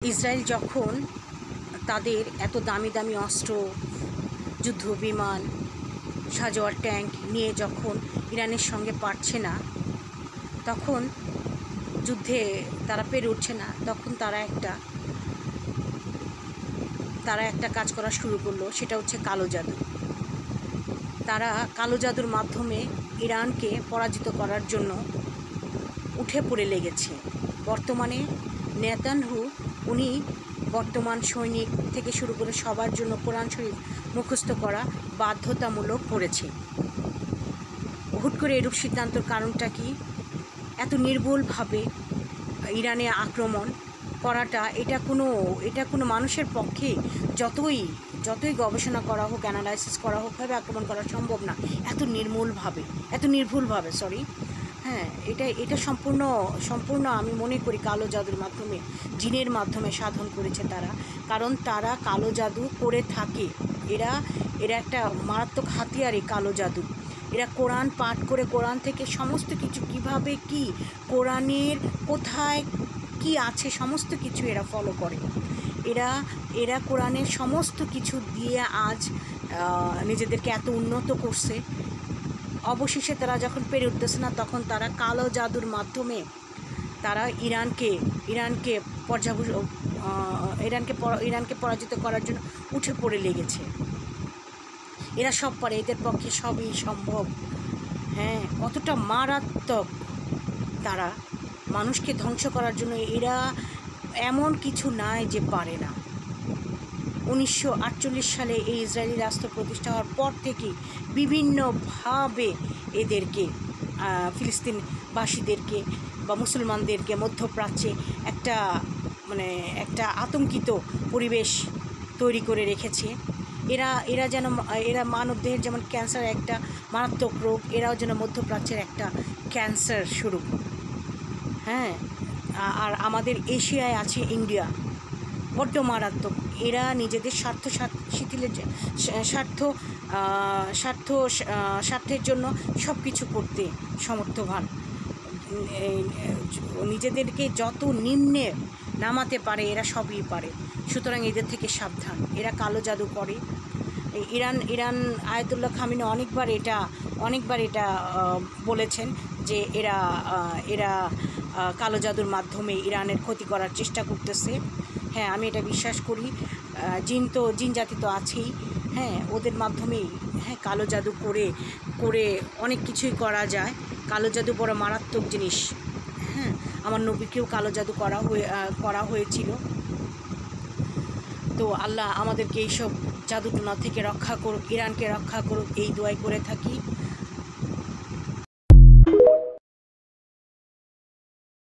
Israel যখন তাদের এত দামি দামি অস্ত্র, যুদ্ধ বিমান, সাজোয়ার ট্যাঙ্ক নিয়ে যখন ইরানের সঙ্গে পারছে না, তখন যুদ্ধে তারা পেরে উঠছে না, তখন তারা একটা কাজ করা শুরু করলো। সেটা হচ্ছে কালো জাদু। তারা কালো জাদুর মাধ্যমে ইরানকে পরাজিত করার জন্য উঠে পড়ে লেগেছে। বর্তমানে নেতানয়াহু উনি বর্তমান সৈনিক থেকে শুরু করে সবার জন্য কোরআন শরীফ মুখস্থ করা বাধ্যতামূলক করেছে। হুট করে এরূপ সিদ্ধান্তর কারণটা কি? এত নির্ভুলভাবে ইরানে আক্রমণ করাটা এটা কোনো মানুষের পক্ষে যতই গবেষণা করা হোক, অ্যানালাইসিস করা হোক, ভাবে আক্রমণ করা সম্ভব না। এত নির্ভুলভাবে হ্যাঁ, এটা সম্পূর্ণ আমি মনে করি কালো জাদুর মাধ্যমে, জিনের মাধ্যমে সাধন করেছে তারা। কারণ তারা কালো জাদু করে থাকে। এরা একটা মারাত্মক হাতিয়ার এই কালো জাদু। এরা কোরআন পাঠ করে কোরআন থেকে সমস্ত কিছু কীভাবে কি কোরআনের কোথায় কি আছে সমস্ত কিছু এরা ফলো করে। এরা কোরআনের সমস্ত কিছু দিয়ে আজ নিজেদেরকে এত উন্নত করছে। অবশেষে তারা যখন পেরে উঠতেছে না, তখন তারা কালো জাদুর মাধ্যমে তারা ইরানকে পরাজিত করার জন্য উঠে পড়ে লেগেছে। এরা সব পারে, এদের পক্ষে সবই সম্ভব। হ্যাঁ, কতটা মারাত্মক তারা মানুষকে ধ্বংস করার জন্য। এরা এমন কিছু নাই যে পারে না। 1948 সালে এই ইসরায়েলি রাষ্ট্র প্রতিষ্ঠা হওয়ার পর থেকেই বিভিন্নভাবে এদেরকে ফিলিস্তিনবাসীদেরকে বা মুসলমানদেরকে মধ্যপ্রাচ্যে একটা আতঙ্কিত পরিবেশ তৈরি করে রেখেছে। এরা মানবদেহের যেমন ক্যান্সার একটা মারাত্মক রোগ, এরাও যেন মধ্যপ্রাচ্যের একটা ক্যান্সার স্বরূপ। হ্যাঁ, আর আমাদের এশিয়ায় আছে ইন্ডিয়া, বড্ড মারাত্মক। এরা নিজেদের স্বার্থের জন্য সব কিছু করতে সমর্থবান। নিজেদেরকে যত নিম্নে নামাতে পারে এরা সবই পারে। সুতরাং এদের থেকে সাবধান। এরা কালো জাদু করে। ইরান আয়াতুল্লাহ খামিনি অনেকবার এটা বলেছেন যে এরা কালো জাদুর মাধ্যমে ইরানের ক্ষতি করার চেষ্টা করতেছে। হ্যাঁ, আমি এটা বিশ্বাস করি। জিন জাতি তো আছেই। হ্যাঁ, ওদের মাধ্যমেই কালো জাদু করে অনেক কিছুই করা যায়। কালো জাদু বড় মারাত্মক জিনিস। হ্যাঁ, আমার নবীকেও কালো জাদু করা হয়েছিল। তো আল্লাহ আমাদেরকে এইসব জাদুটোনা থেকে রক্ষা করুক, ইরানকে রক্ষা করুক, এই দোয়াই করে থাকি।